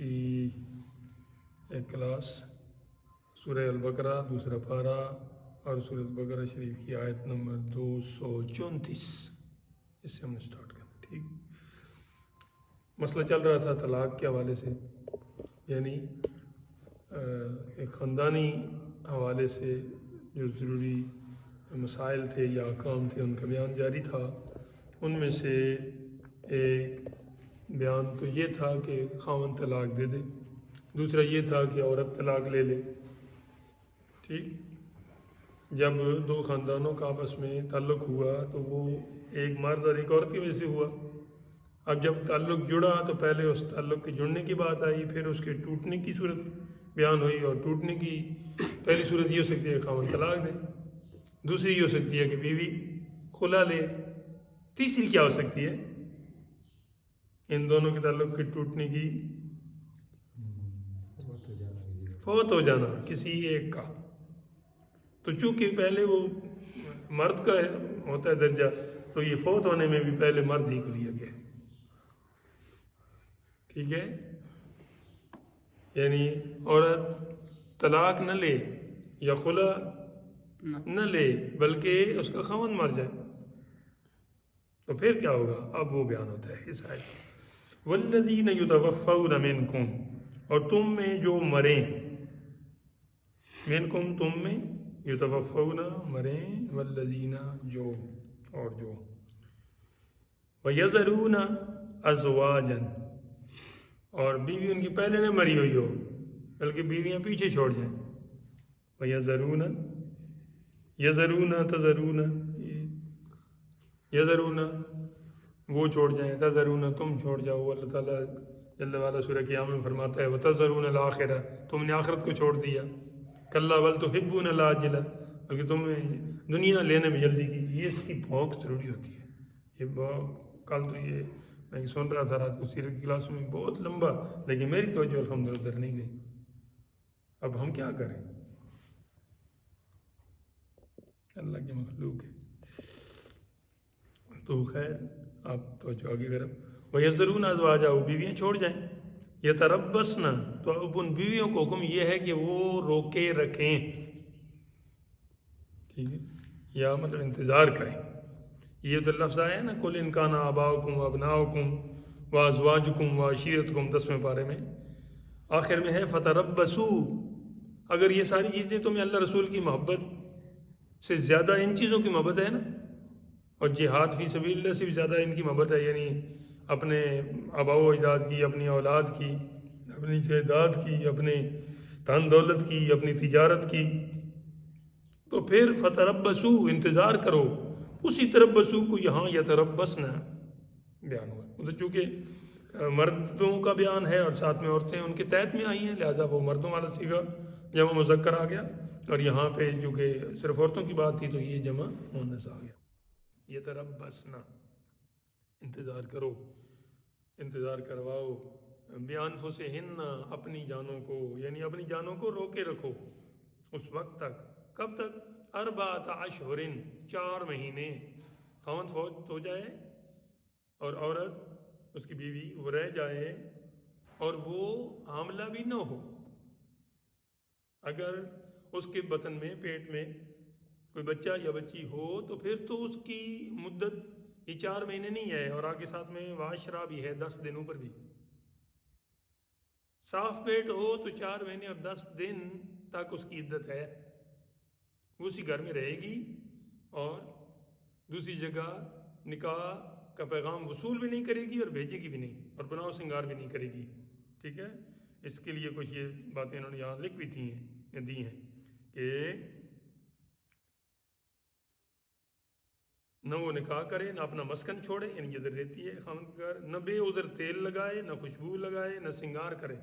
کی ایک کلاس سورہ البقرہ دوسرا پارہ اور سورہ البقرہ شریف کی آیت نمبر 234 اس سے ہم نے سٹارٹ کرنا. ٹھیک، مسئلہ چل رہا تھا طلاق کے حوالے سے، یعنی ایک خاندانی حوالے سے جو ضروری مسائل تھے یا احکام تھے ان کا بیان جاری تھا. ان میں سے ایک بیان تو یہ تھا کہ خاوند طلاق دے دے، دوسرا یہ تھا کہ عورت طلاق لے لے. ٹھیک، جب دو خاندانوں کا آپس میں تعلق ہوا تو وہ ایک مرد اور ایک عورت کی وجہ سے ہوا. اب جب تعلق جڑا تو پہلے اس تعلق کے جڑنے کی بات آئی، پھر اس کے ٹوٹنے کی صورت بیان ہوئی. اور ٹوٹنے کی پہلی صورت یہ ہو سکتی ہے کہ خاوند طلاق دے، دوسری یہ ہو سکتی ہے کہ بیوی خلا لے، تیسری کیا ہو سکتی ہے؟ ان دونوں کے تعلق کے ٹوٹنے کی فوت ہو جانا کسی ایک کا. تو چونکہ پہلے وہ مرد کا ہوتا ہے درجہ، تو یہ فوت ہونے میں بھی پہلے مرد ہی کو لیا گیا. ٹھیک ہے، یعنی عورت طلاق نہ لے یا خلا نہ لے بلکہ اس کا خاوند مر جائے تو پھر کیا ہوگا؟ اب وہ بیان ہوتا ہے اس آیت. والذین یتوفون منکم، اور تم میں جو مریں، منکم تم میں، یتوفون مریں، والذین جو اور جو، ویذرون ازواجا، اور بیوی ان کی پہلے نہ مری ہوئی ہو بلکہ بیویاں پیچھے چھوڑ جائیں. ویذرون، یذرون تذرون، یذرون وہ چھوڑ جائیں، تذرون تم چھوڑ جاؤ. اللہ تعالیٰ جل وعلا سورہ قیامہ میں فرماتا ہے وتذرون الآخرہ، تم نے آخرت کو چھوڑ دیا. کلا بل تحبون العاجلہ، بلکہ تم نے دنیا لینے میں جلدی کی. یہ اس کی بھونک ضروری ہوتی ہے. یہ کل تو یہ میں سن رہا تھا رات کو سیرت کی کلاس میں، بہت لمبا، لیکن میری توجہ الحمدللہ ادھر نہیں گئی. اب ہم کیا کریں؟ اللہ کی مخلوق ہے. تو خیر آپ توجہ آگے کرو. وَيَذَرُونَ أَزْوَاجَهُمْ، بیویاں چھوڑ جائیں. يَتَرَبَّصْنَ، تو اب ان بیویوں کو حکم یہ ہے کہ وہ روکے رکھیں. ٹھیک ہے، یا مطلب انتظار کریں. یہ تو لفظ آیا ہے نا قُلْ إِنْ كَانَ آبَاؤُكُمْ وَأَبْنَاؤُكُمْ وَأَزْوَاجُكُمْ وَعَشِيرَتُكُمْ 10ویں پارے میں آخر میں ہے فَتَرَبَّصُوا. اگر یہ ساری چیزیں تمہیں اللہ رسول کی محبت سے زیادہ ان چیزوں کی محبت ہے نا، اور جہاد فی سبیل اللہ سے بھی زیادہ ان کی محبت ہے، یعنی اپنے آباء و اجداد کی، اپنی اولاد کی، اپنی جائیداد کی، اپنے دھن دولت کی، اپنی تجارت کی، تو پھر فتربصوا، انتظار کرو. اسی تربصوا کو یہاں یتربصن بیان ہوا. مطلب چونکہ مردوں کا بیان ہے اور ساتھ میں عورتیں ان کے تحت میں آئی ہیں، لہذا وہ مردوں والا صیغہ جمع مذکر آ گیا. اور یہاں پہ جو کہ صرف عورتوں کی بات تھی تو یہ جمع مؤنث آ گیا. یتربصن، انتظار کرو، انتظار کرواؤ. بِأَنفُسِهِنَّ، اپنی جانوں کو، یعنی اپنی جانوں کو روکے رکھو اس وقت تک. کب تک؟ 4 اشہر، 4 مہینے. خاوند فوت ہو جائے اور عورت اس کی بیوی وہ رہ جائے اور وہ حاملہ بھی نہ ہو. اگر اس کے بطن میں، پیٹ میں کوئی بچہ یا بچی ہو تو پھر تو اس کی مدت یہ 4 مہینے نہیں ہے، اور آگے ساتھ میں واشرہ بھی ہے 10 دنوں پر بھی. صاف پیٹ ہو تو 4 مہینے اور 10 دن تک اس کی عدت ہے. وہ اسی گھر میں رہے گی اور دوسری جگہ نکاح کا پیغام وصول بھی نہیں کرے گی اور بھیجے گی بھی نہیں، اور بناؤ سنگار بھی نہیں کرے گی. ٹھیک ہے، اس کے لیے کچھ یہ باتیں انہوں نے یہاں لکھ بھی دی ہیں کہ نہ وہ نکاح کرے، نہ اپنا مسکن چھوڑے، یعنی جدھر رہتی ہے خاوند کے گھر، نہ بے عذر تیل لگائے، نہ خوشبو لگائے، نہ سنگار کرے،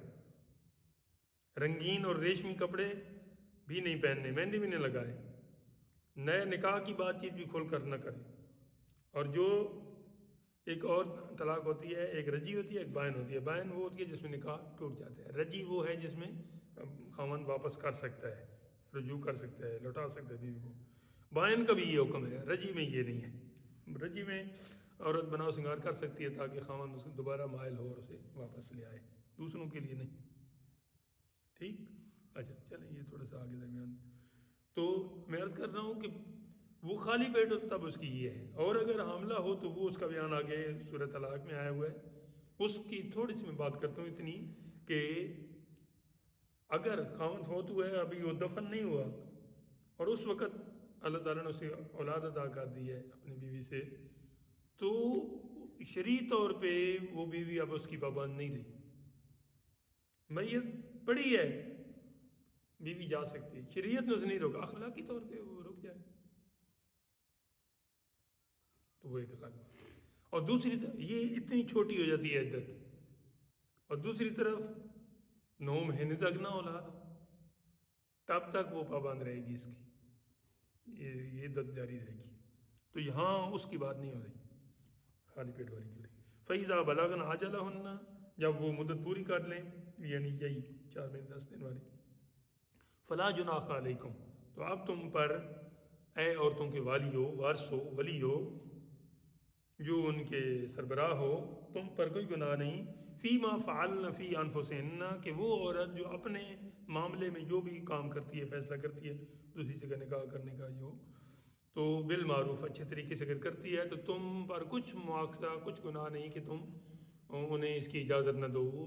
رنگین اور ریشمی کپڑے بھی نہیں پہننے، مہندی بھی نہیں لگائے، نئے نکاح کی بات چیت بھی کھول کر نہ کرے. اور جو ایک اور طلاق ہوتی ہے، ایک رجی ہوتی ہے، ایک بائن ہوتی ہے. بائن وہ ہوتی ہے جس میں نکاح ٹوٹ جاتا ہے. رجی وہ ہے جس میں خاوند واپس کر سکتا ہے، رجوع کر سکتا ہے، لوٹا سکتا ہے بیوی کو. بائن کا بھی یہ حکم ہے، رجی میں یہ نہیں ہے. رجی میں عورت بناؤ سنگار کر سکتی ہے تاکہ خاوند اس کو دوبارہ مائل ہو اور اسے واپس لے آئے. دوسروں کے لیے نہیں. ٹھیک. اچھا چلیں یہ تھوڑا سا آگے درمیان. تو میں عرض کر رہا ہوں کہ وہ خالی پیٹ ہو تب اس کی یہ ہے، اور اگر حاملہ ہو تو وہ اس کا بیان آگے سورۃ طلاق میں آیا ہوا ہے. اس کی تھوڑی سی میں بات کرتا ہوں اتنی کہ اگر خاوند فوت ہوا ہے، ابھی وہ دفن نہیں ہوا، اور اس وقت اللہ تعالیٰ نے اسے اولاد عطا کر دی ہے اپنی بیوی سے، تو شرعی طور پہ وہ بیوی اب اس کی پابند نہیں رہی. میت پڑی ہے، بیوی جا سکتی ہے، شریعت نے اسے نہیں روکا، اخلاقی طور پہ وہ رک جائے تو وہ ایک الگ بات. اور دوسری طرف یہ اتنی چھوٹی ہو جاتی ہے عدت، اور دوسری طرف 9 مہینے تک نہ اولاد ہو تب تک وہ پابند رہے گی اس کی، یہ عدت جاری رہے گی. تو یہاں اس کی بات نہیں ہو رہی، خالی پیٹ والی کی ہو رہی. فَإِذَا بَلَغْنَ أَجَلَهُنَّ، جب وہ مدت پوری کر لیں، یعنی یہی 4 مہینے 10 دن والی. فَلَا جُنَاحَ عَلَيْكُمْ، تو اب تم پر اے عورتوں کے والی ہو، وارث ہو، ولی ہو، جو ان کے سربراہ ہو، تم پر کوئی گناہ نہیں فیما فعلن فی انفسہن، کہ وہ عورت جو اپنے معاملے میں جو بھی کام کرتی ہے، فیصلہ کرتی ہے دوسری جگہ نکاح کرنے کا جو، تو بالمعروف اچھے طریقے سے اگر کرتی ہے تو تم پر کچھ مواخذہ، کچھ گناہ نہیں کہ تم انہیں اس کی اجازت نہ دو. وہ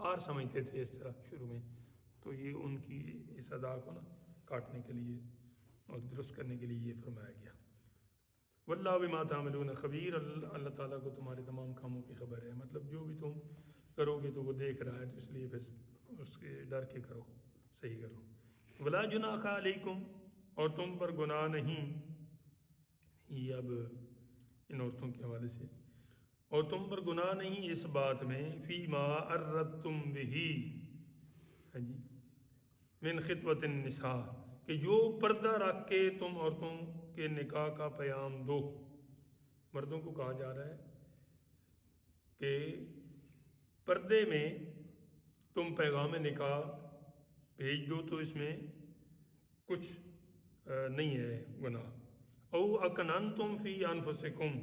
آر سمجھتے تھے اس طرح شروع میں، تو یہ ان کی اس ادا کو نا کاٹنے کے لیے اور درست کرنے کے لیے یہ فرمایا گیا. واللہ بما تعملون خبیر، اللہ تعالیٰ کو تمہارے تمام کاموں کی خبر ہے. مطلب جو بھی تم کرو گے تو وہ دیکھ رہا ہے، تو اس لیے پھر اس کے ڈر کے کرو، صحیح کرو. ولا جناح علیکم، اور تم پر گناہ نہیں، یہ اب ان عورتوں کے حوالے سے، اور تم پر گناہ نہیں اس بات میں فیما اردتم بہی، ہاں جی، من خطبۃ النساء، کہ جو پردہ رکھ کے تم عورتوں کے نکاح کا پیام دو. مردوں کو کہا جا رہا ہے کہ پردے میں تم پیغام نکاح بھیج دو تو اس میں کچھ نہیں ہے گناہ. او اکننتم فی انفسکم،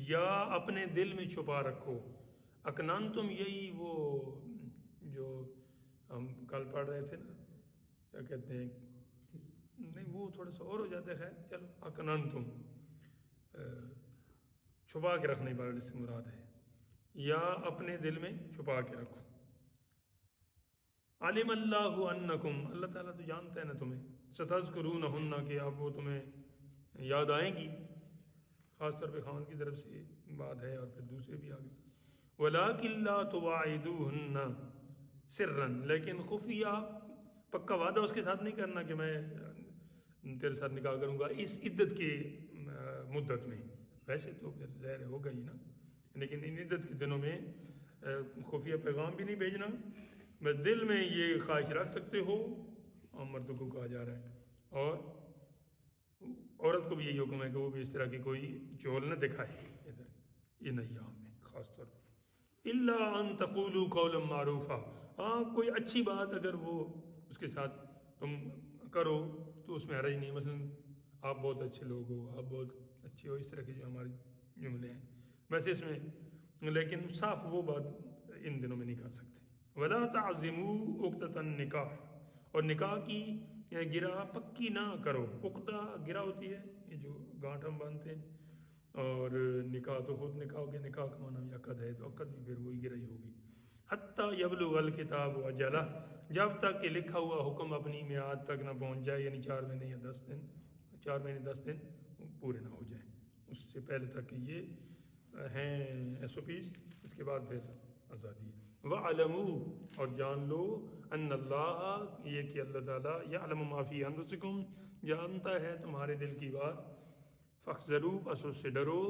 یا اپنے دل میں چھپا رکھو. اکننتم یہی وہ جو ہم کل پڑھ رہے تھے نا، کیا کہتے ہیں، نہیں وہ تھوڑا سا اور ہو جاتا ہے، خیر چلو. اکننتم چھپا کے رکھنے والا اس سے مراد ہے، یا اپنے دل میں چھپا کے رکھو. علم اللہ انکم، اللہ تعالیٰ تو جانتا ہے نا تمہیں، ستذکرونہن، کہ اب وہ تمہیں یاد آئیں گی. خاص طور پہ خاوند کی طرف سے بات ہے اور پھر دوسرے بھی آگے. ولیکن لا تواعدوہن سرا، لیکن خفیہ پکا وعدہ اس کے ساتھ نہیں کرنا کہ میں تیرے ساتھ نکاح کروں گا اس عدت کی مدت میں. ویسے تو پھر ظاہر ہوگا ہی نا، لیکن ان عدت کے دنوں میں خفیہ پیغام بھی نہیں بھیجنا. بس دل میں یہ خواہش رکھ سکتے ہو، اور مردوں کو کہا جا رہا ہے، اور عورت کو بھی یہی حکم ہے کہ وہ بھی اس طرح کی کوئی چول نہ دکھائے ادھر ان ایام میں خاص طور پر. الا ان تقولوا قولا معروفا، ہاں کوئی اچھی بات اگر وہ اس کے ساتھ تم کرو تو اس میں حرج نہیں. مثلا آپ بہت اچھے لوگ ہو، آپ بہت اچھے ہو، اس طرح کے جو ہمارے جملے ہیں ویسے اس میں، لیکن صاف وہ بات ان دنوں میں نہیں کر سکتے. ولا تعزموا عقدۃ النکاح، اور نکاح کی گرہ پکی نہ کرو. عقدہ گرہ ہوتی ہے یہ جو گانٹھ ہم باندھتے ہیں، اور نکاح تو خود نکاح ہو گیا، نکاح کا معنی بھی عقد ہے، تو عقد بھی پھر وہی گرہ ہی ہوگی. حتیٰ یبلغ الکتاب اجلہ، جب تک کہ لکھا ہوا حکم اپنی میعاد تک نہ پہنچ جائے، یعنی 4 مہینے یا 10 دن، 4 مہینے 10 دن پورے نہ ہو جائیں، اس سے پہلے تک کہ یہ ہیں SOPs، اس کے بعد پھر آزادی ہے. وَعَلَمُوا، اور جان لو، ان اللہ، یہ کہ اللہ تعالیٰ، یعلم ما فی انفسکم، جانتا ہے تمہارے دل کی بات. فاحذروا، پس اس سے ڈرو.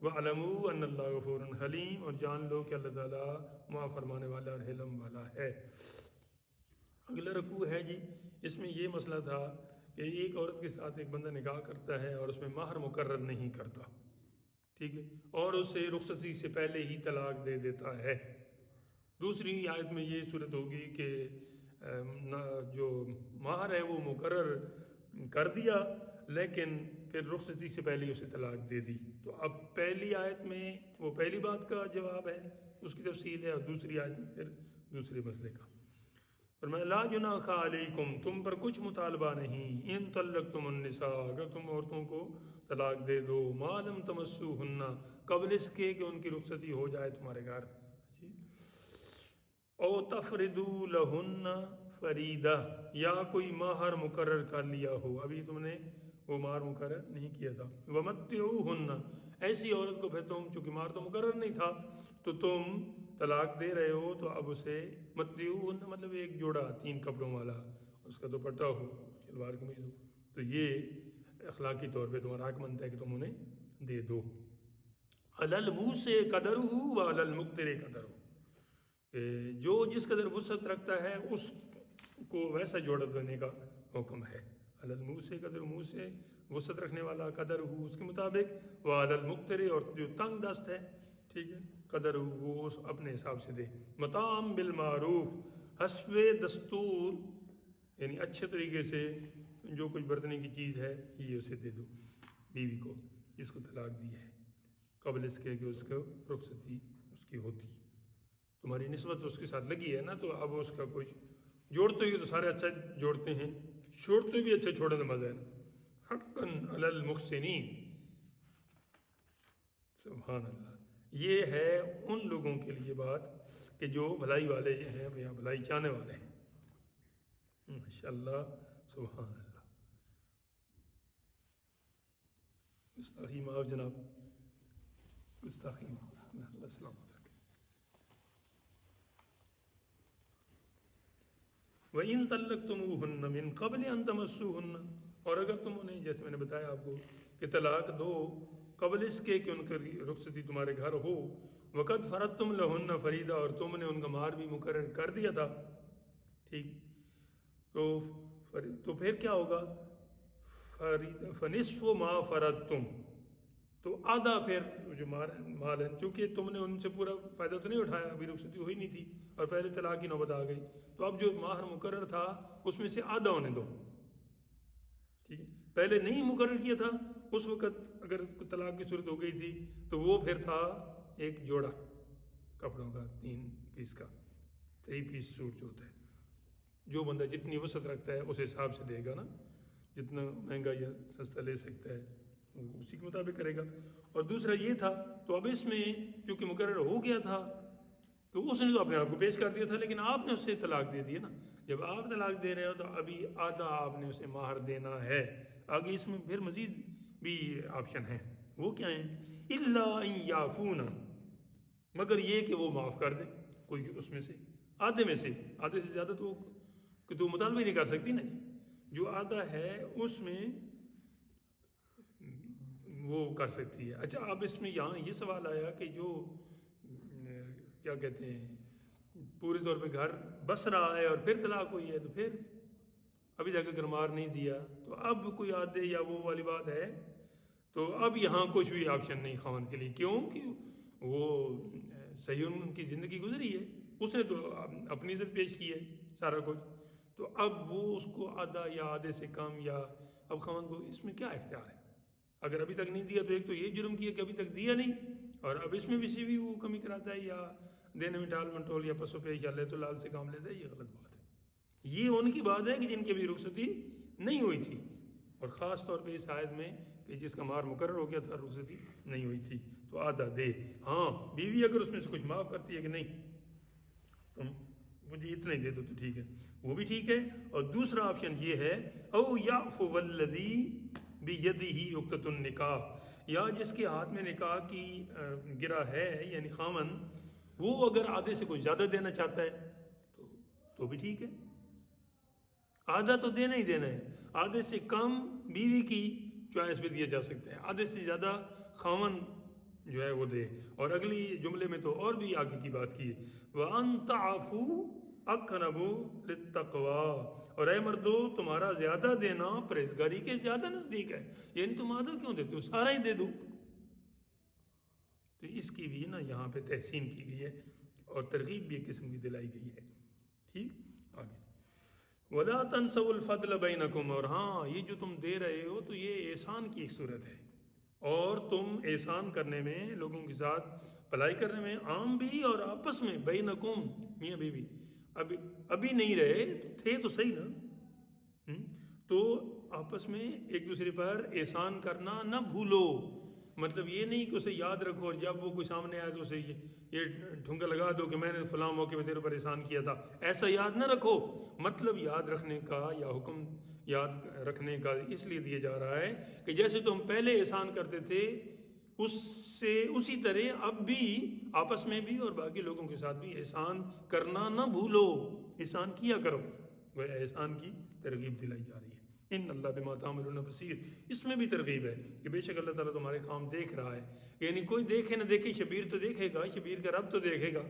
وَعَلَمُوا ان اللہ غفور حلیم، اور جان لو کہ اللہ تعالیٰ معاف فرمانے والا اور حلم والا ہے. اگلا رکوع ہے جی، اس میں یہ مسئلہ تھا کہ ایک عورت کے ساتھ ایک بندہ نکاح کرتا ہے اور اس میں مہر مقرر نہیں کرتا، ٹھیک ہے، اور اسے رخصتی سے پہلے ہی طلاق دے دیتا ہے. دوسری آیت میں یہ صورت ہوگی کہ جو مہر ہے وہ مقرر کر دیا لیکن پھر رخصتی سے پہلے اسے طلاق دے دی. تو اب پہلی آیت میں وہ پہلی بات کا جواب ہے، اس کی تفصیل ہے، اور دوسری آیت میں پھر دوسرے مسئلے کا۔ فرمایا لا جناح علیکم، تم پر کچھ مطالبہ نہیں، ان طلقتم النساء، اگر تم عورتوں کو طلاق دے دو، ما لم تمسوہن، قبل اس کے کہ ان کی رخصتی ہو جائے تمہارے گھر، جی، او تفردوا لہن فریدہ، یا کوئی مہر مقرر کر لیا ہو، ابھی تم نے وہ مہر مقرر نہیں کیا تھا، ومتعوہن، ایسی عورت کو پھر تم، چونکہ مہر تو مقرر نہیں تھا تو تم طلاق دے رہے ہو، تو اب اسے متعوہن مطلب ایک جوڑا 3 کپڑوں والا، اس کا دوپٹہ ہو، شلوار قمیض ہو، تو یہ اخلاقی طور پہ تمہارا حق بنتا ہے کہ تم انہیں دے دو۔ علی الموسع قدرہ و علی المقتر قدرہ، جو جس قدر وسعت رکھتا ہے اس کو ویسا جوڑا دینے کا حکم ہے۔ علی الموسع قدر، منہ سے وسعت رکھنے والا، قدر ہو اس کے مطابق، وعلی المقتر، اور جو تنگ دست ہے، ٹھیک ہے، قدر ہو وہ اپنے حساب سے دے۔ مطعم بالمعروف، حسب دستور، یعنی اچھے طریقے سے جو کچھ برتنے کی چیز ہے یہ اسے دے دو بیوی کو جس کو طلاق دی ہے، قبل اس کے کہ اس کو رخصتی اس کی ہوتی، تمہاری نسبت اس کے ساتھ لگی ہے نا، تو اب اس کا کچھ جوڑتے ہوئے تو سارے اچھا جوڑتے ہیں، چھوڑتے بھی اچھا چھوڑنے کا مزہ ہے نا۔ حقاً علی المحسنین، سبحان اللہ، یہ ہے ان لوگوں کے لیے بات کہ جو بھلائی والے ہیں یا بھلائی چاہنے والے ہیں، ماشاءاللہ، سبحان اللہ۔ گستاخی معاف جناب، گستاخی معاف، اللہ سلامت رکھے۔ وَإِن طَلَّقْتُمُوهُنَّ مِن قَبْلِ أَن تَمَسُّوهُنَّ، اور اگر تم انہیں، جیسے میں نے بتایا آپ کو کہ طلاق دو قبل اس کے کہ ان کی رخصتی تمہارے گھر ہو، وَقَدْ فَرَضْتُمْ لَهُنَّ فَرِيضَةً، اور تم نے ان کا مہر بھی مقرر کر دیا تھا، ٹھیک، تو پھر کیا ہوگا؟ فَنِصْفُ مَا فَرَضْتُمْ، تو آدھا پھر جو مال ہے، چونکہ تم نے ان سے پورا فائدہ تو نہیں اٹھایا، ابھی رخصتی ہوئی نہیں تھی اور پہلے طلاق کی نوبت آ گئی، تو اب جو مہر مقرر تھا اس میں سے آدھا ہونے دو، ٹھیک ہے، پہلے نہیں مقرر کیا تھا اس وقت اگر طلاق کی صورت ہو گئی تھی تو وہ پھر تھا ایک جوڑا کپڑوں کا 3 پیس کا، 3 پیس سوٹ جو ہوتا ہے، جو بندہ جتنی وسعت رکھتا ہے اس حساب سے دے گا نا، جتنا مہنگا یا سستا لے سکتا ہے اسی کے مطابق کرے گا۔ اور دوسرا یہ تھا، تو اب اس میں چونکہ مقرر ہو گیا تھا تو اس نے تو اپنے آپ کو پیش کر دیا تھا، لیکن آپ نے اسے طلاق دے دی نا، جب آپ طلاق دے رہے ہو تو ابھی آدھا آپ نے اسے مہر دینا ہے۔ آگے اس میں پھر مزید بھی آپشن ہیں، وہ کیا ہیں؟ الا ان یعفون، مگر یہ کہ وہ معاف کر دے کوئی اس میں سے، آدھے میں سے، آدھے سے زیادہ تو کہ تو مطالبہ ہی نہیں کر سکتی نا جی، جو آدھا ہے اس میں وہ کر سکتی ہے۔ اچھا، اب اس میں یہاں یہ سوال آیا کہ جو کیا کہتے ہیں پورے طور پہ گھر بس رہا ہے اور پھر طلاق ہوئی ہے، تو پھر ابھی تک اگر مہر نہیں دیا تو اب کوئی آدھے یا وہ والی بات ہے، تو اب یہاں کچھ بھی آپشن نہیں خاوند کے لیے، کیوں کہ وہ صحیح ان کی زندگی گزری ہے، اس نے تو اپنی عزت پیش کی ہے سارا کچھ، تو اب وہ اس کو آدھا یا آدھے سے کم، یا اب خاوند کو اس میں کیا اختیار ہے؟ اگر ابھی تک نہیں دیا تو ایک تو یہ جرم کیا کہ ابھی تک دیا نہیں، اور اب اس میں بھی وہ کمی کراتا ہے یا دینے میں ٹال مٹول یا پسو پیش یا لے تو لال سے کام لیتا ہے، یہ غلط بات ہے۔ یہ ان کی بات ہے کہ جن کی ابھی رخصتی نہیں ہوئی تھی، اور خاص طور پہ اس آیت میں کہ جس کا مہر مقرر ہو گیا تھا، رخصتی نہیں ہوئی تھی، تو آدھا دے۔ ہاں، بیوی اگر اس میں سے کچھ معاف کرتی ہے کہ نہیں تم مجھے اتنا ہی دے دو تو ٹھیک ہے، وہ بھی ٹھیک ہے۔ اور دوسرا آپشن یہ ہے، او یعفو الذی بیدہ عقدۃ النکاح، یا جس کے ہاتھ میں نکاح کی گرہ ہے یعنی خامند، وہ اگر آدھے سے کچھ زیادہ دینا چاہتا ہے تو بھی ٹھیک ہے، آدھا تو دینا ہی دینا ہے، آدھے سے کم بیوی کی چوائس پہ دیا جا سکتا ہے، آدھے سے زیادہ خامند جو ہے وہ دے۔ اور اگلی جملے میں تو اور بھی آگے کی بات کی ہے، وَأَن تَعْفُوا اقرب للتقوی، اور اے مردو تمہارا زیادہ دینا پرہیزگاری کے زیادہ نزدیک ہے، یعنی تم آدھا کیوں دیتے ہو، سارا ہی دے دو۔ تو اس کی بھی نا یہاں پہ تحسین کی گئی ہے اور ترغیب بھی ایک قسم کی دلائی گئی ہے، ٹھیک۔ آگے وَلَا تَنْسَوُا الْفَضْلَ بَيْنَكُمْ، اور ہاں یہ جو تم دے رہے ہو تو یہ احسان کی ایک صورت ہے، اور تم احسان کرنے میں، لوگوں کے ساتھ بھلائی کرنے میں، عام بھی اور آپس میں، بینکم میاں بیوی، ابھی نہیں رہے تو تھے تو صحیح نا. تو آپس میں ایک دوسرے پر احسان کرنا نہ بھولو. مطلب یہ نہیں کہ اسے یاد رکھو اور جب وہ کوئی سامنے آئے تو اسے یہ ڈھونگا لگا دو کہ میں نے فلاں موقع پہ تیرے پر احسان کیا تھا. ایسا یاد نہ رکھو. مطلب یاد رکھنے کا یا حکم یاد رکھنے کا اس لیے دیا جا رہا ہے کہ جیسے تم پہلے احسان کرتے تھے اسی طرح اب بھی آپس میں بھی اور باقی لوگوں کے ساتھ بھی احسان کرنا نہ بھولو. احسان کیا کرو. وہ احسان کی ترغیب دلائی جا رہی ہے. ان اللہ بما تعملون بصیر. اس میں بھی ترغیب ہے کہ بے شک اللہ تعالیٰ تمہارے کام دیکھ رہا ہے. یعنی کوئی دیکھے نہ دیکھے شبیر تو دیکھے گا. شبیر کا رب تو دیکھے گا.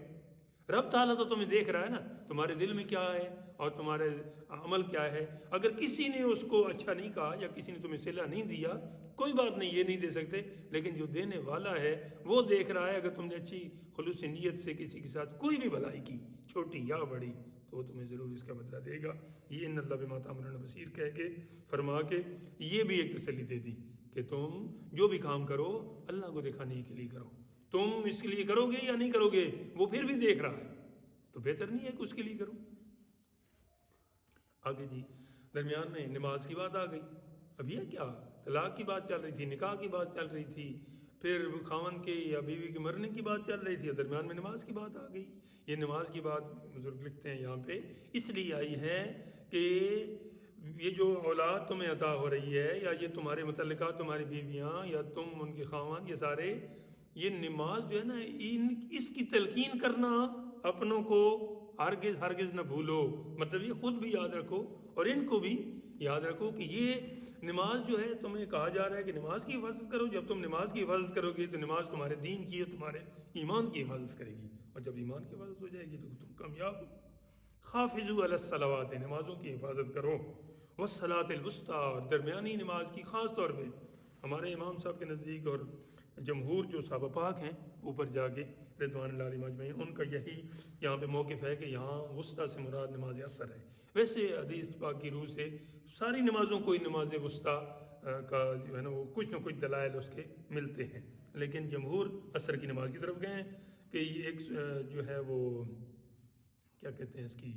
رب تعالیٰ تو تمہیں دیکھ رہا ہے نا تمہارے دل میں کیا ہے اور تمہارے عمل کیا ہے. اگر کسی نے اس کو اچھا نہیں کہا یا کسی نے تمہیں صلہ نہیں دیا کوئی بات نہیں, یہ نہیں دے سکتے, لیکن جو دینے والا ہے وہ دیکھ رہا ہے. اگر تم نے اچھی خلوص نیت سے کسی کے ساتھ کوئی بھی بھلائی کی چھوٹی یا بڑی تو وہ تمہیں ضرور اس کا بدلہ دے گا. یہ ان اللہ بما تعملون بصیر کہہ کے فرما کے یہ بھی ایک تسلی دے دی کہ تم جو بھی کام کرو اللہ کو دکھانے کے لیے کرو. تم اس کے لیے کرو گے یا نہیں کرو گے وہ پھر بھی دیکھ رہا ہے, تو بہتر نہیں ہے کہ اس کے لیے کرو. آگے جی درمیان میں نماز کی بات آ گئی. اب یہ کیا طلاق کی بات چل رہی تھی, نکاح کی بات چل رہی تھی, پھر خاوند کے یا بیوی کے مرنے کی بات چل رہی تھی اور درمیان میں نماز کی بات آ گئی. یہ نماز کی بات بزرگ لکھتے ہیں یہاں پہ اس لیے آئی ہے کہ یہ جو اولاد تمہیں عطا ہو رہی ہے یا یہ تمہارے متعلقہ تمہاری بیویاں یا تم ان کے خاوند, یہ سارے یہ نماز جو ہے نا اس کی تلقین کرنا اپنوں کو ہرگز نہ بھولو. مطلب یہ خود بھی یاد رکھو اور ان کو بھی یاد رکھو کہ یہ نماز جو ہے تمہیں کہا جا رہا ہے کہ نماز کی حفاظت کرو. جب تم نماز کی حفاظت کرو گے تو نماز تمہارے دین کی اور تمہارے ایمان کی حفاظت کرے گی, اور جب ایمان کی حفاظت ہو جائے گی تو تم کامیاب ہو. حافظوا علی الصلوات, نمازوں کی حفاظت کرو. والصلاۃ الوسطیٰ, اور درمیانی نماز کی خاص طور پہ ہمارے امام صاحب کے نزدیک اور جمہور جو صحابہ پاک ہیں اوپر جا کے رضوان اللہ علیہم اجمعین ان کا یہی یہاں پہ موقف ہے کہ یہاں وسطیٰ سے مراد نماز عصر ہے. ویسے حدیث پاک کی روح سے ساری نمازوں کو نماز وسطیٰ کا جو ہے نا وہ کچھ نہ کچھ دلائل اس کے ملتے ہیں, لیکن جمہور عصر کی نماز کی طرف گئے ہیں کہ یہ ایک جو ہے وہ کیا کہتے ہیں اس کی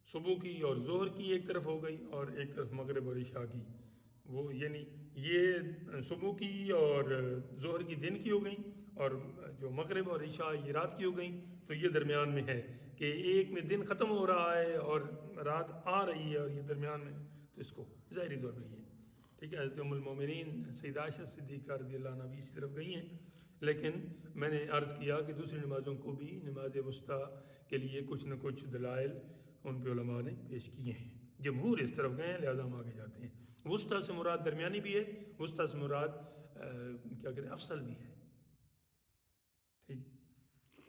صبح کی اور ظہر کی ایک طرف ہو گئی اور ایک طرف مغرب اور عشاء کی. وہ یعنی یہ صبح کی اور ظہر کی دن کی ہو گئیں اور جو مغرب اور عشاء یہ رات کی ہو گئیں. تو یہ درمیان میں ہے کہ ایک میں دن ختم ہو رہا ہے اور رات آ رہی ہے اور یہ درمیان میں, تو اس کو ظاہری طور پہ یہ ٹھیک ہے. حضرت ام المومنین سیدہ عائشہ صدیقہ رضی اللہ عنہا بھی اسی طرف گئی ہیں, لیکن میں نے عرض کیا کہ دوسری نمازوں کو بھی نماز وسطیٰ کے لیے کچھ نہ کچھ دلائل ان پہ علماء نے پیش کیے ہیں. جمہور اس طرف گئے ہیں, لہذا ہم آگے جاتے ہیں. وسطیٰ سے مراد درمیانی بھی ہے, وسطیٰ سے مراد کیا کہتے ہیں افضل بھی ہے. ٹھیک,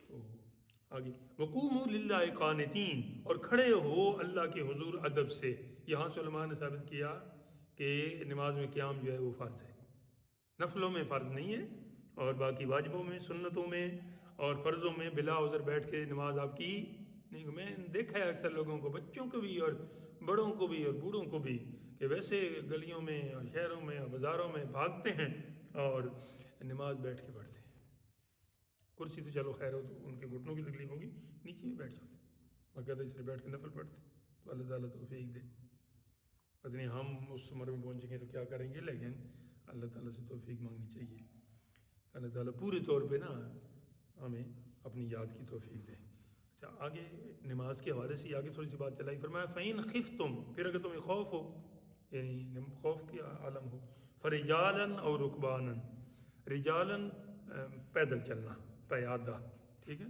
تو آگے وقوموا للہ قانتین, اور کھڑے ہو اللہ کے حضور ادب سے. یہاں سے علماء نے ثابت کیا کہ نماز میں قیام جو ہے وہ فرض ہے, نفلوں میں فرض نہیں ہے, اور باقی واجبوں میں سنتوں میں اور فرضوں میں بلا عذر بیٹھ کے نماز آپ کی نہیں. میں دیکھا ہے اکثر لوگوں کو, بچوں کو بھی اور بڑوں کو بھی اور بوڑھوں کو بھی, کہ ویسے گلیوں میں اور شہروں میں اور بازاروں میں بھاگتے ہیں اور نماز بیٹھ کے پڑھتے ہیں. کرسی تو چلو خیر ہو, تو ان کے گھٹنوں کی تکلیف ہوگی, نیچے بیٹھ جاتے ہیں باقاعدہ اس لیے بیٹھ کے نفل پڑھتے ہیں. تو اللہ تعالیٰ توفیق دے. پتہ نہیں ہم اس عمر میں پہنچیں گے تو کیا کریں گے, لیکن اللہ تعالیٰ سے توفیق مانگنی چاہیے. اللہ تعالیٰ پورے طور پہ نا ہمیں اپنی یاد کی توفیق دے. اچھا, آگے نماز کے حوالے سے آگے تھوڑی سی بات چلائی. فرمایا فَإِنْ خِفْتُمْ, پھر اگر تمہیں خوف ہو یعنی خوف کی عالم ہو, فَرِجَالًا أَوْ رُكْبَانًا, رجالن پیدل چلنا پیادہ, ٹھیک ہے,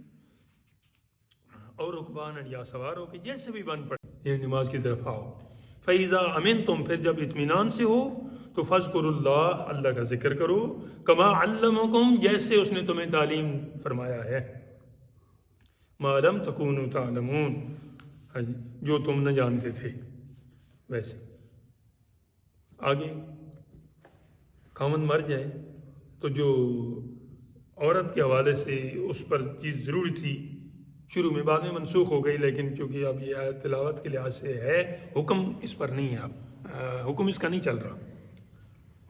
اور رکبانًا یا سوار ہو کے جیسے بھی بن پڑے یہ نماز کی طرف آؤ. فَإِذَا أَمِنْتُمْ, پھر جب اطمینان سے ہو تو فَاذْكُرُوا اللَّهَ, اللہ کا ذکر کرو, كَمَا عَلَّمَكُمْ, جیسے اس نے تمہیں تعلیم فرمایا ہے, مَا لَمْ تَكُونُوا تَعْلَمُونَ, جو تم نہ جانتے تھے ویسے. آگے خاوند مر جائے تو جو عورت کے حوالے سے اس پر چیز ضروری تھی شروع میں, بعد میں منسوخ ہو گئی, لیکن کیونکہ اب یہ آیت تلاوت کے لحاظ سے ہے, حکم اس پر نہیں ہے, اب حکم اس کا نہیں چل رہا,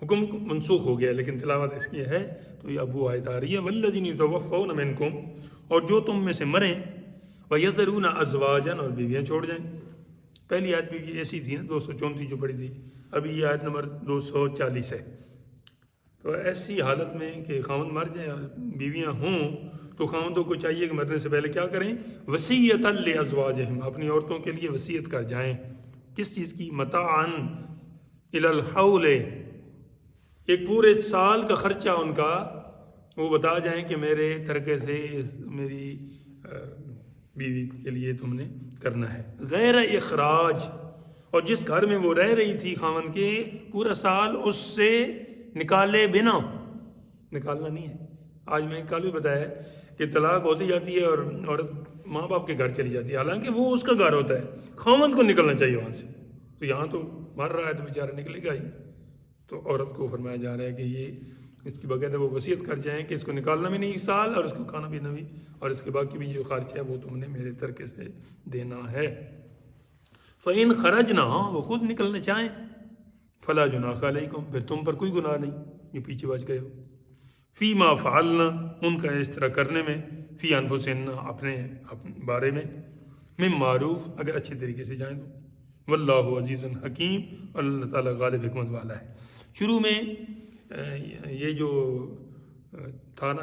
حکم منسوخ ہو گیا لیکن تلاوت اس کی ہے. تو یہ اب وہ آیت آ رہی ہے, وَالَّذِينَ يُتَوَفَّوْنَ مِنْكُمْ, اور جو تم میں سے مریں, وَيَذَرُونَ أَزْوَاجًا اور بیویاں چھوڑ جائیں. پہلی آیت بھی ایسی تھی نا 234 جو پڑھی تھی، ابھی یہ آیت نمبر 240 ہے. تو ایسی حالت میں کہ خاوند مر جائیں اور بیویاں ہوں تو خاوندوں کو چاہیے کہ مرنے سے پہلے کیا کریں؟ وصیۃ لازواجہم، اپنی عورتوں کے لیے وصیت کر جائیں. کس چیز کی؟ متاعا الی الحول، ایک پورے سال کا خرچہ ان کا وہ بتا جائیں کہ میرے ترکے سے میری بیوی کے لیے تم نے کرنا ہے. غیر اخراج، اور جس گھر میں وہ رہ رہی تھی خاوند کے پورا سال اس سے نکالے بنا، نکالنا نہیں ہے. آج میں کل بھی بتایا کہ طلاق ہوتی جاتی ہے اور عورت ماں باپ کے گھر چلی جاتی ہے، حالانکہ وہ اس کا گھر ہوتا ہے، خاوند کو نکلنا چاہیے وہاں سے. تو یہاں تو مر رہا ہے تو بیچارہ نکلے گا ہی. تو عورت کو فرمایا جا رہا ہے کہ یہ اس کی بغیر وہ وصیت کر جائیں کہ اس کو نکالنا بھی نہیں ایک سال اور اس کو کھانا پینا بھی، اور اس کے باقی بھی جو خرچ ہے وہ تم نے میرے ترکے سے دینا ہے. فَإِنْ خَرَجْنَا، وہ خود نکلنا چاہیں، فَلَا جُنَاحَ عَلَيْكُمْ، پھر تم پر کوئی گناہ نہیں جو پیچھے بچ گئے ہو. فی ما فعلنا، ان کا اس طرح کرنے میں، فی انفسہن، اپنے بارے میں، من معروف، اگر اچھے طریقے سے جائیں تو. واللہ عزیز حکیم، اور اللہ تعالیٰ غالب حکمت والا ہے. شروع میں یہ جو تھا نا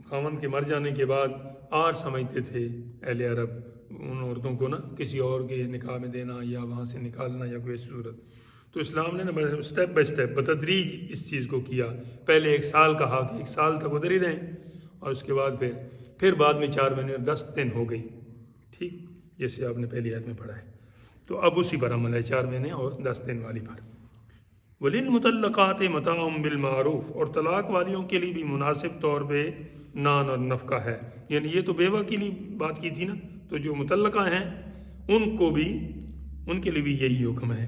خاوند کے مر جانے کے بعد آر سمجھتے تھے اہل عرب ان عورتوں کو نا کسی اور کے نکاح میں دینا یا وہاں سے نکالنا یا کوئی ایسی صورت. تو اسلام نے نا اسٹیپ بائی اسٹیپ بتدریج اس چیز کو کیا. پہلے 1 سال کہا کہ 1 سال تک ادھر ہی رہیں، اور اس کے بعد پھر بعد میں 4 مہینے اور 10 دن ہو گئی. ٹھیک، جیسے آپ نے پہلی آیت میں پڑھا ہے. تو اب اسی پر عمل ہے 4 مہینے اور 10 دن والی پر. وَلِلْمُطَلَّقَاتِ مَتَاعٌ بِالْمَعْرُوفِ، اور طلاق والیوں کے لیے بھی مناسب طور پہ نان اور نفقہ ہے. یعنی یہ تو بیوہ کے لیے بات کی تھی نا، تو جو متعلقہ ہیں ان کو بھی، ان کے لیے بھی یہی حکم ہے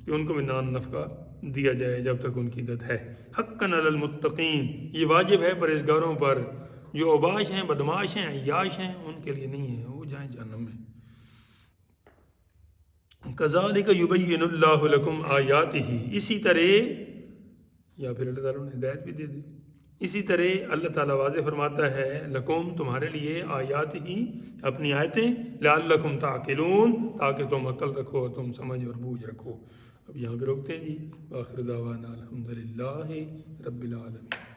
کہ ان کو بھی نان نفقہ دیا جائے جب تک ان کی عدت ہے. حقاً علی المتقین، یہ واجب ہے پرہیزگاروں پر. جو اوباش ہیں، بدماش ہیں، عیاش ہیں، ان کے لیے نہیں ہے، وہ جائیں جہنم میں. کذالک یبین اللہ لکم آیاتہ، اسی طرح، یا پھر اللہ تعالیٰ نے ہدایت بھی دے دی، اسی طرح اللہ تعالیٰ واضح فرماتا ہے لکم، تمہارے لیے، آیات ہی، اپنی آیتیں، لعلکم تعقلون، تاکہ تم عقل رکھو، تم سمجھ اور بوجھ رکھو. اب یہاں پہ روکتے ہیں جی. وآخر دعوانا الحمدللہ رب العالمین.